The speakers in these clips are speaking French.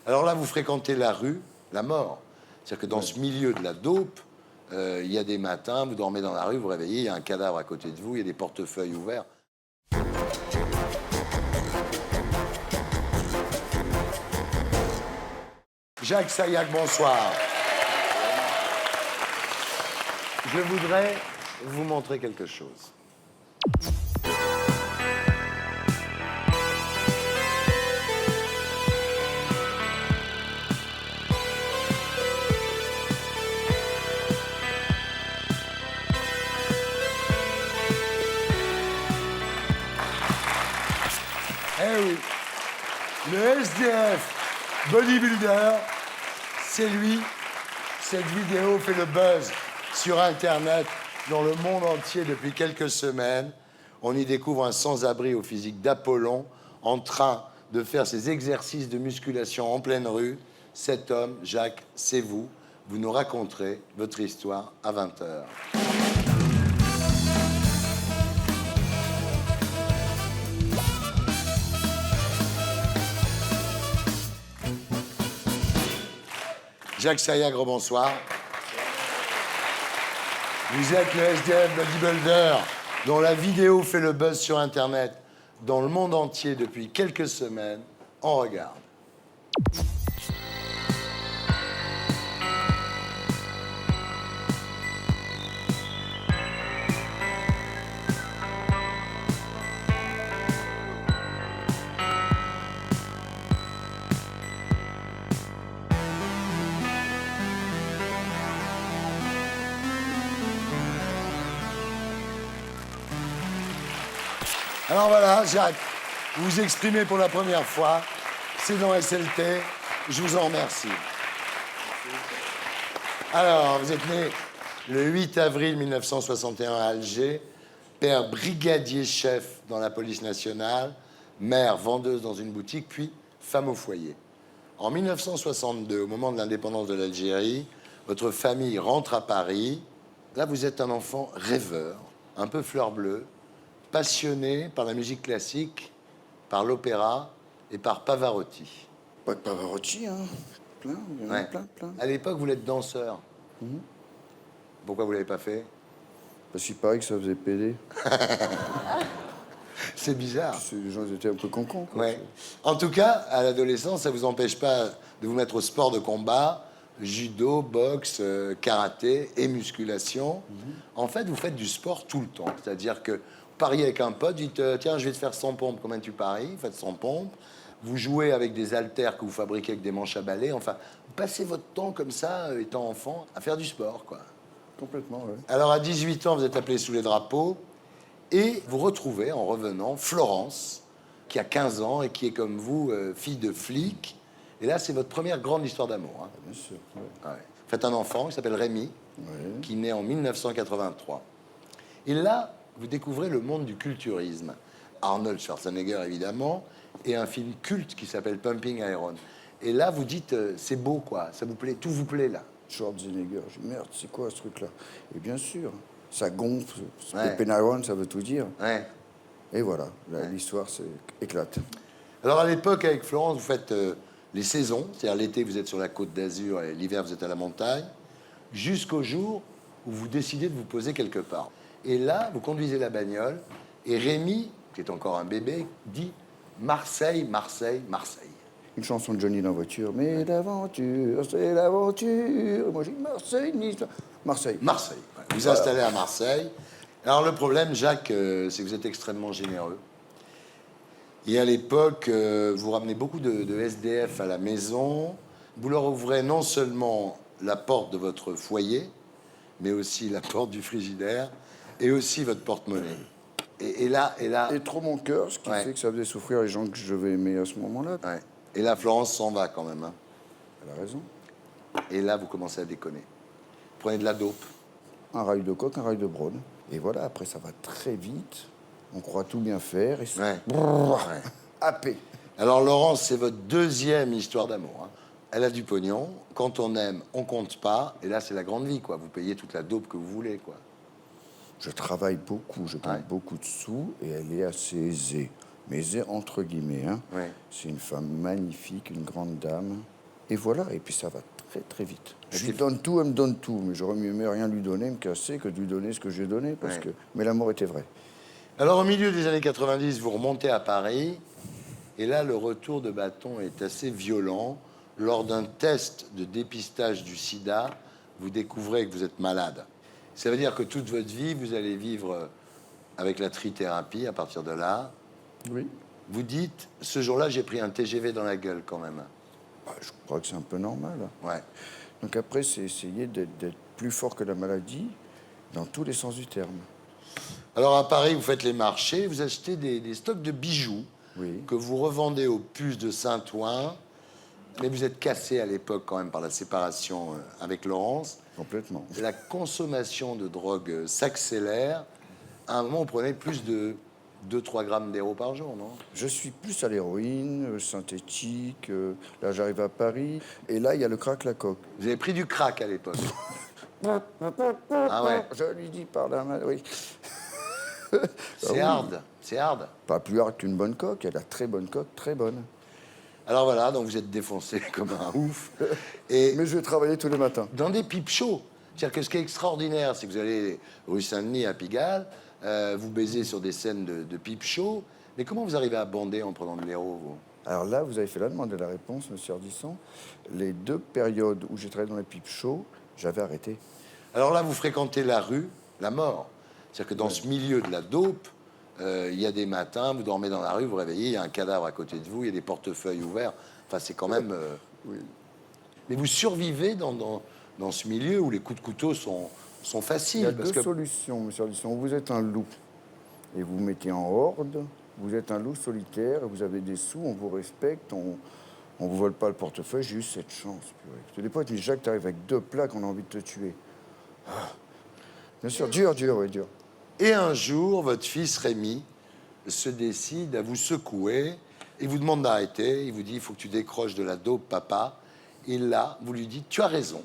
Alors là, vous fréquentez la rue, la mort. C'est-à-dire que dans ce milieu de la dope, il y a des matins, vous dormez dans la rue, vous vous réveillez, il y a un cadavre à côté de vous, il y a des portefeuilles ouverts. Jacques Sayag, bonsoir. Je voudrais vous montrer quelque chose. Eh oui, le SDF bodybuilder, c'est lui. Cette vidéo fait le buzz sur Internet dans le monde entier depuis quelques semaines. On y découvre un sans-abri au physique d'Apollon en train de faire ses exercices de musculation en pleine rue. Cet homme, Jacques, c'est vous. Vous nous raconterez votre histoire à 20h. Jacques Sayagre, bonsoir. Vous êtes le SDF bodybuilder dont la vidéo fait le buzz sur Internet dans le monde entier depuis quelques semaines. On regarde. Alors voilà, Jacques, vous vous exprimez pour la première fois. C'est dans SLT. Je vous en remercie. Alors, vous êtes né le 8 avril 1961 à Alger, père brigadier-chef dans la police nationale, mère vendeuse dans une boutique, puis femme au foyer. En 1962, au moment de l'indépendance de l'Algérie, votre famille rentre à Paris. Là, vous êtes un enfant rêveur, un peu fleur bleue, passionné par la musique classique, par l'opéra et par Pavarotti. Pas que Pavarotti, hein. Plein, il y en a plein. À l'époque, vous êtes danseur. Pourquoi vous ne l'avez pas fait? Parce qu'il paraît que ça faisait péder. C'est bizarre. Les gens étaient un peu concons. Ouais. En tout cas, à l'adolescence, ça ne vous empêche pas de vous mettre au sport de combat, judo, boxe, karaté et musculation. En fait, vous faites du sport tout le temps. C'est-à-dire que vous pariez avec un pote, dites tiens, je vais te faire 100 pompes. Combien tu paries? Vous faites 100 pompes. Vous jouez avec des haltères que vous fabriquez avec des manches à balai. Enfin, vous passez votre temps comme ça, étant enfant, à faire du sport, quoi. Complètement, oui. Alors, à 18 ans, vous êtes appelé sous les drapeaux et vous retrouvez, en revenant, Florence, qui a 15 ans et qui est comme vous, fille de flic. Et là, c'est votre première grande histoire d'amour. Hein. Bien sûr. Ouais. Ouais. Vous faites un enfant qui s'appelle Rémi, qui naît en 1983. Et là, vous découvrez le monde du culturisme. Arnold Schwarzenegger, évidemment, et un film culte qui s'appelle Pumping Iron. Et là, vous dites, c'est beau, quoi. Ça vous plaît, tout vous plaît, là. Schwarzenegger, je dis, merde, c'est quoi ce truc-là? Et bien sûr, ça gonfle. Ouais. Pumping Iron, ça veut tout dire. Ouais. Et voilà, l'histoire éclate. Alors, à l'époque, avec Florence, vous faites les saisons. C'est-à-dire, l'été, vous êtes sur la côte d'Azur et l'hiver, vous êtes à la montagne. Jusqu'au jour où vous décidez de vous poser quelque part. Et là, vous conduisez la bagnole. Et Rémi, qui est encore un bébé, dit Marseille, Marseille, Marseille. Une chanson de Johnny dans la voiture. Mais l'aventure, c'est l'aventure. Moi, j'ai dit Marseille, Nice. Marseille. Marseille. Ouais. Vous vous installez à Marseille. Alors, le problème, Jacques, c'est que vous êtes extrêmement généreux. Et à l'époque, vous ramenez beaucoup de SDF à la maison. Vous leur ouvrez non seulement la porte de votre foyer, mais aussi la porte du frigidaire et aussi votre porte-monnaie. Et là... Et trop mon cœur, ce qui fait que ça faisait souffrir les gens que je devais aimer à ce moment-là. Ouais. Et là, Florence s'en va quand même. Hein. Elle a raison. Et là, vous commencez à déconner. Vous prenez de la dope. Un rail de coke, un rail de Braun. Et voilà, après, ça va très vite. On croit tout bien faire. Et Ouais. happé. Alors, Laurence, c'est votre deuxième histoire d'amour. Hein. Elle a du pognon. Quand on aime, on compte pas. Et là, c'est la grande vie, quoi. Vous payez toute la dope que vous voulez, quoi. Je travaille beaucoup, je gagne beaucoup de sous et elle est assez aisée. Mais aisée entre guillemets. Hein. Ouais. C'est une femme magnifique, une grande dame. Et voilà, et puis ça va très très vite. Je lui t'es- donne tout, elle me donne tout, mais j'aurais mieux aimé rien lui donner, me casser, que de lui donner ce que j'ai donné, parce Ouais. que... Mais l'amour était vrai. Alors, au milieu des années 90, vous remontez à Paris. Et là, le retour de bâton est assez violent. Lors d'un test de dépistage du sida, vous découvrez que vous êtes malade. Ça veut dire que toute votre vie, vous allez vivre avec la trithérapie à partir de là. Oui. Vous dites, ce jour-là, j'ai pris un TGV dans la gueule quand même. Bah, je crois que c'est un peu normal. Ouais. Donc après, c'est essayer d'être plus fort que la maladie, dans tous les sens du terme. Alors à Paris, vous faites les marchés, vous achetez des stocks de bijoux Oui. que vous revendez aux puces de Saint-Ouen. Mais vous êtes cassé à l'époque quand même par la séparation avec Laurence. Complètement. La consommation de drogue s'accélère. À un moment, vous prenez plus de 2-3 grammes d'héros par jour, non? Je suis plus à l'héroïne, synthétique. Là, j'arrive à Paris. Et là, il y a le crack la coque. Vous avez pris du crack à l'époque. Ah ouais, Je lui dis par la main, oui. c'est oui. hard, c'est hard. Pas plus hard qu'une bonne coque. Elle a très bonne coque, très bonne. Alors voilà, donc vous êtes défoncé comme un ouf. Et Mais je vais travailler tous les matins. dans des pipes chauds. C'est-à-dire que ce qui est extraordinaire, c'est que vous allez rue Saint-Denis à Pigalle, vous baisez sur des scènes de pipes chauds. Mais comment vous arrivez à bander en prenant de l'héros, vous? Alors là, vous avez fait la demande de la réponse, monsieur Ardisson. Les 2 périodes où j'ai travaillé dans les pipes chauds, j'avais arrêté. Alors là, vous fréquentez la rue, la mort. C'est-à-dire que dans ce milieu de la dope, il y a des matins, vous dormez dans la rue, vous vous réveillez, il y a un cadavre à côté de vous, il y a des portefeuilles ouverts. Enfin, c'est quand même... Oui. Mais vous survivez dans ce milieu où les coups de couteau sont Il y faciles. a Parce 2 que solutions, monsieur Ardisson. Vous êtes un loup et vous vous mettez en horde. Vous êtes un loup solitaire et vous avez des sous, on vous respecte, on vous vole pas le portefeuille. J'ai eu cette chance. Purée. Parce que des fois, tu dis, Jacques, t'arrives avec 2 plaques, on a envie de te tuer. Ah. Bien sûr, dur, oui, dur. Et un jour, votre fils Rémi se décide à vous secouer. Il vous demande d'arrêter. Il vous dit, il faut que tu décroches de la dope, papa. Et là, vous lui dites, tu as raison.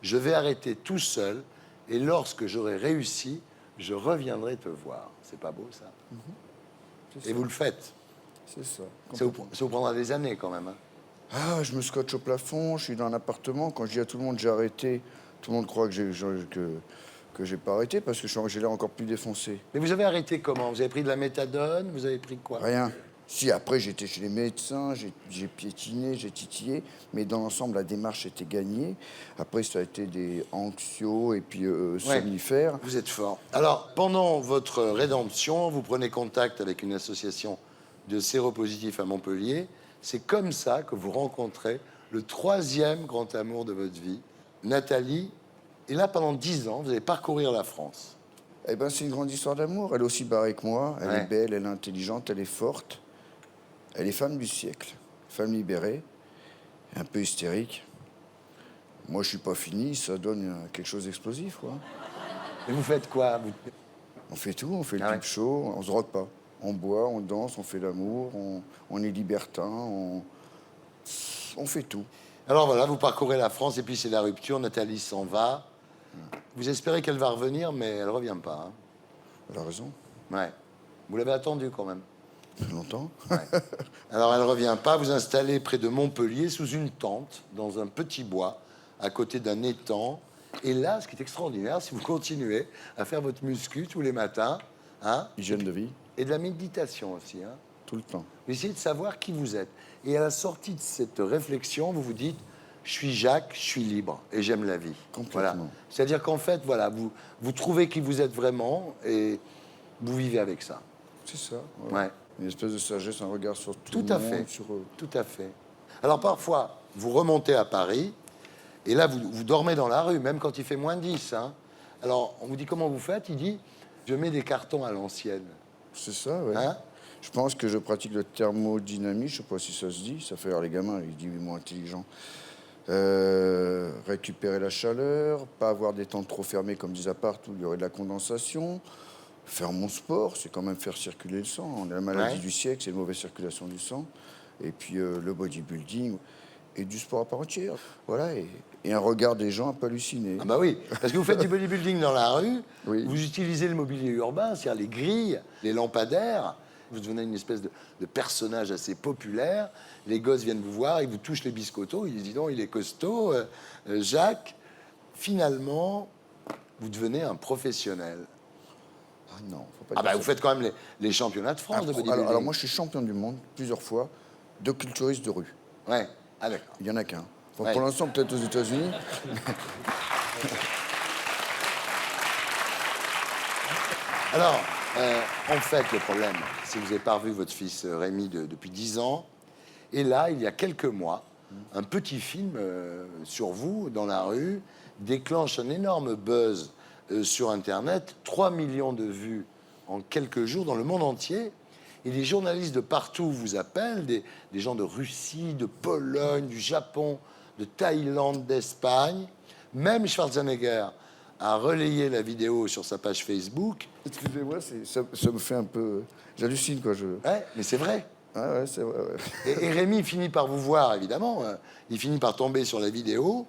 Je vais arrêter tout seul. Et lorsque j'aurai réussi, je reviendrai te voir. C'est pas beau, ça? C'est Et ça. vous le faites. C'est ça. Ça vous prendra des années, quand même. Hein. Ah, je me scotche au plafond, je suis dans un appartement. Quand je dis à tout le monde j'ai arrêté, tout le monde croit que j'ai pas arrêté parce que j'ai l'air encore plus défoncé. Mais vous avez arrêté comment? Vous avez pris de la méthadone? Vous avez pris quoi? Rien. Si, après, j'étais chez les médecins, j'ai piétiné, j'ai titillé, mais dans l'ensemble, la démarche était gagnée. Après, ça a été des anxios et puis somnifères. Vous êtes fort. Alors, pendant votre rédemption, vous prenez contact avec une association de séropositifs à Montpellier. C'est comme ça que vous rencontrez le 3e grand amour de votre vie, Nathalie. Et là, pendant 10 ans, vous allez parcourir la France. Eh ben, c'est une grande histoire d'amour. Elle est aussi barrée que moi. Elle Ouais. est belle, elle est intelligente, elle est forte. Elle est femme du siècle. Femme libérée, un peu hystérique. Moi, je suis pas fini, ça donne quelque chose d'explosif, quoi. Et vous faites quoi? On fait tout, on fait le Ah ouais. pipe chaud, on se drogue pas. On boit, on danse, on fait l'amour, on est libertin, on fait tout. Alors voilà, vous parcourez la France et puis c'est la rupture. Nathalie s'en va. Vous espérez qu'elle va revenir, mais elle revient pas. Hein. Elle a raison. Ouais. Vous l'avez attendue quand même. Ça fait longtemps. Alors elle revient pas. Vous installez près de Montpellier sous une tente dans un petit bois à côté d'un étang. Et là, ce qui est extraordinaire, si vous continuez à faire votre muscu tous les matins, hein, Hygiène de vie, et de la méditation aussi, hein, tout le temps. vous essayez de savoir qui vous êtes. Et à la sortie de cette réflexion, vous vous dites, je suis Jacques, je suis libre et j'aime la vie. Complètement. Voilà. C'est-à-dire qu'en fait, voilà, vous trouvez qui vous êtes vraiment et vous vivez avec ça. C'est ça. Ouais. Une espèce de sagesse, un regard sur tout, Tout le à monde, fait. sur Tout à fait. Alors parfois, vous remontez à Paris et là, vous dormez dans la rue, même quand il fait moins 10. Hein. Alors, on vous dit comment vous faites? Il dit, je mets des cartons à l'ancienne. C'est ça, ouais. Hein? Je pense que je pratique le thermodynamisme, je sais pas si ça se dit, ça fait rire les gamins, ils disent moins intelligent. Récupérer la chaleur, pas avoir des temps trop fermés comme des apparts où il y aurait de la condensation. Faire mon sport, c'est quand même faire circuler le sang. On a la maladie Ouais. du siècle, c'est une mauvaise circulation du sang. Et puis le bodybuilding et du sport à part entière. Voilà, et un regard des gens un peu halluciné. Ah bah oui, parce que vous faites du bodybuilding dans la rue, Oui. vous utilisez le mobilier urbain, c'est-à-dire les grilles, les lampadaires, vous devenez une espèce de personnage assez populaire. Les gosses viennent vous voir, ils vous touchent les biscottos, ils disent, non, il est costaud, Jacques. Finalement, vous devenez un professionnel. Ah non, faut pas Ah dire bah, ça. vous faites quand même les championnats de France de bodybuilding. Alors moi, je suis champion du monde plusieurs fois de culturiste de rue. Ouais, ah d'accord. Il y en a qu'un. Enfin, Ouais. Pour l'instant, peut-être aux États-Unis. Alors, en fait, le problème, c'est que vous n'avez pas revu votre fils Rémi depuis 10 ans. Et là, il y a quelques mois, un petit film sur vous, dans la rue, déclenche un énorme buzz sur Internet. 3 millions de vues en quelques jours dans le monde entier. Et les journalistes de partout vous appellent, des gens de Russie, de Pologne, du Japon, de Thaïlande, d'Espagne. Même Schwarzenegger a relayé la vidéo sur sa page Facebook. Excusez-moi, ça me fait un peu... J'hallucine, quoi. Ouais, mais c'est vrai. Ah ouais, c'est vrai, ouais. Et Rémi finit par vous voir, évidemment. Il finit par tomber sur la vidéo.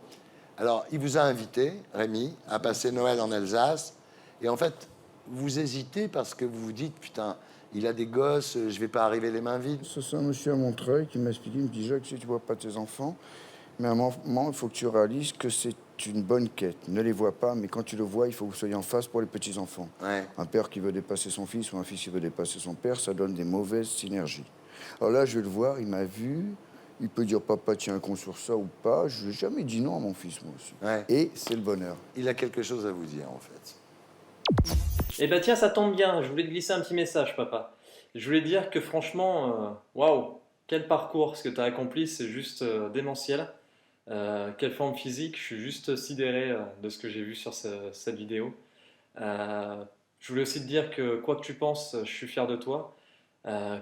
Alors, il vous a invité, Rémi, à passer Noël en Alsace. Et en fait, vous hésitez parce que vous vous dites, putain, il a des gosses, je vais pas arriver les mains vides. C'est un monsieur à Montreuil qui m'a expliqué, il me dit, Jacques, si tu vois pas tes enfants, mais à un moment, il faut que tu réalises que c'est une bonne quête. Ne les vois pas, mais quand tu le vois, il faut que vous soyez en face pour les petits-enfants. Ouais. Un père qui veut dépasser son fils ou un fils qui veut dépasser son père, ça donne des mauvaises synergies. Alors là, je vais le voir, il m'a vu, il peut dire, papa, tiens un con sur ça ou pas. Je n'ai jamais dit non à mon fils, moi aussi. Ouais. Et c'est le bonheur. Il a quelque chose à vous dire, en fait. Eh ben tiens, ça tombe bien, je voulais te glisser un petit message, papa. Je voulais dire que franchement, waouh, quel parcours, ce que tu as accompli, c'est juste démentiel. Quelle forme physique, je suis juste sidéré de ce que j'ai vu sur cette vidéo. Je voulais aussi te dire que quoi que tu penses, je suis fier de toi,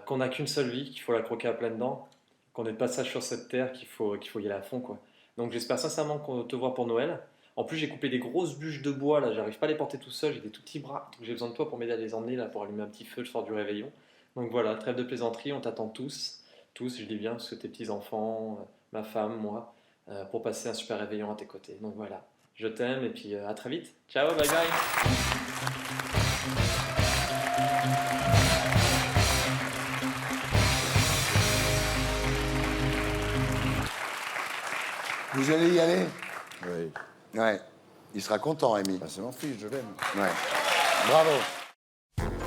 qu'on n'a qu'une seule vie, qu'il faut la croquer à pleines dents, qu'on est de passage sur cette terre, qu'il faut y aller à fond, quoi. Donc j'espère sincèrement qu'on te voit pour Noël. En plus, j'ai coupé des grosses bûches de bois, là, j'arrive pas à les porter tout seul, j'ai des tout petits bras, donc j'ai besoin de toi pour m'aider à les emmener, là, pour allumer un petit feu le soir du réveillon. Donc voilà, trêve de plaisanterie, on t'attend tous, je dis bien, parce que tes petits-enfants, ma femme, moi, pour passer un super réveillon à tes côtés. Donc voilà, je t'aime et puis à très vite. Ciao, bye bye. Vous allez y aller? Oui. Ouais. Il sera content, Rémi. Bah, c'est mon fils, je l'aime. Ouais. Bravo.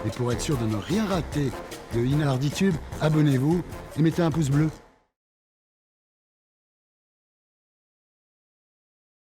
Et pour être sûr de ne rien rater de Inarditube, abonnez-vous et mettez un pouce bleu.